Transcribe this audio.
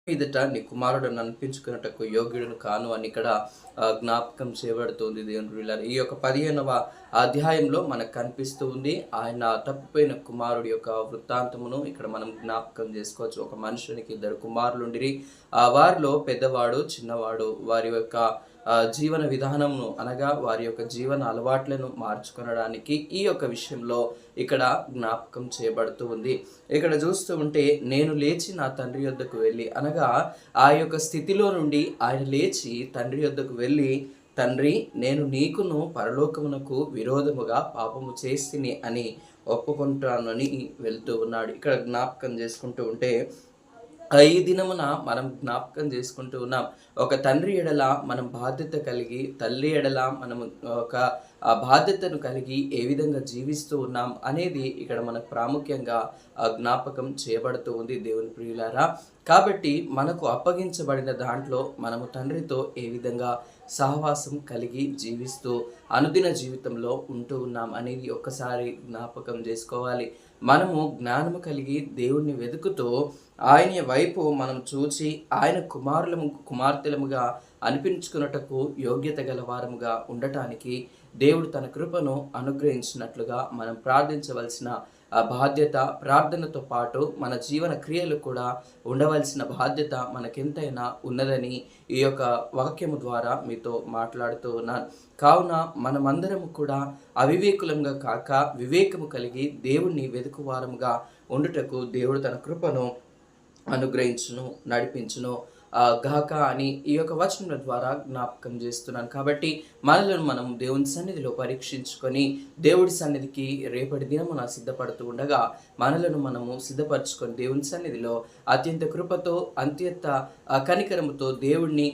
మీదట నీ కుమారుడను అనిపించుకున్నటకు యోగ్యుడును కాను అని ఇక్కడ జ్ఞాపకం చేయబడుతుంది దేవుని ప్రియులారా. ఈ యొక్క 15వ అధ్యాయంలో మనకు కనిపిస్తూ ఉంది. ఆయన తప్పిపోయిన కుమారుడి యొక్క వృత్తాంతమును ఇక్కడ మనం జ్ఞాపకం చేసుకోవచ్చు. ఒక మనుషునికి 2 కుమారులుండిరి. వారిలో పెద్దవాడు, చిన్నవాడు వారి యొక్క జీవన విధానమును అనగా వారి యొక్క జీవన అలవాట్లను మార్చుకొనడానికి ఈ యొక్క విషయంలో ఇక్కడ జ్ఞాపకం చేయబడుతూ ఉంది. ఇక్కడ చూస్తూ ఉంటే నేను లేచి నా తండ్రి యొద్దకు వెళ్ళి అనగా ఆ యొక్క స్థితిలో నుండి ఆయన లేచి తండ్రి యొద్దకు వెళ్ళి, తండ్రి నేను నీకును పరలోకమునకు విరోధముగా పాపము చేస్తిని అని ఒప్పుకుంటానని వెళ్తూ ఉన్నాడు. ఇక్కడ జ్ఞాపకం చేసుకుంటూ ఉంటే ఈ దినమున మనం జ్ఞాపకం చేసుకుంటూ ఉన్నాం. ఒక తండ్రి ఎడల మనం బాధ్యత కలిగి, తల్లి ఎడల మనము ఒక బాధ్యతను కలిగి ఏ విధంగా జీవిస్తూ ఉన్నాం అనేది ఇక్కడ మనకు ప్రాముఖ్యంగా జ్ఞాపకం చేయబడుతూ ఉంది దేవుని ప్రియులారా. కాబట్టి మనకు అప్పగించబడిన దాంట్లో మనము తండ్రితో ఏ విధంగా సహవాసం కలిగి జీవిస్తూ అనుదిన జీవితంలో ఉంటూ ఉన్నాం అనేది ఒక్కసారి జ్ఞాపకం చేసుకోవాలి. మనము జ్ఞానము కలిగి దేవుణ్ణి వెతుకుతూ ఆయన వైపు మనం చూచి ఆయన కుమార్తెలముగా అనిపించుకున్నటకు యోగ్యత గల వారముగా ఉండటానికి దేవుడు తన కృపను అనుగ్రహించినట్లుగా మనం ప్రార్థించవలసిన బాధ్యత, ప్రార్థనతో పాటు మన జీవన క్రియలు కూడా ఉండవలసిన బాధ్యత మనకెంతైనా ఉన్నదని ఈ యొక్క వాక్యము ద్వారా మీతో మాట్లాడుతూ ఉన్నాను. కావున మనమందరము కూడా అవివేకులంగా కాక వివేకము కలిగి దేవుణ్ణి వెతుకువారముగా ఉండుటకు దేవుడు తన కృపను అనుగ్రహించును, నడిపించును గాక అని ఈ యొక్క వచనముల ద్వారా జ్ఞాపకం చేస్తున్నాను. కాబట్టి మనలను మనం దేవుని సన్నిధిలో పరీక్షించుకొని దేవుడి సన్నిధికి రేపటి దినమున సిద్ధపడుతూ ఉండగా మనలను మనము సిద్ధపరచుకొని దేవుని సన్నిధిలో అత్యంత కృపతో, అత్యంత కనికరముతో దేవుణ్ణి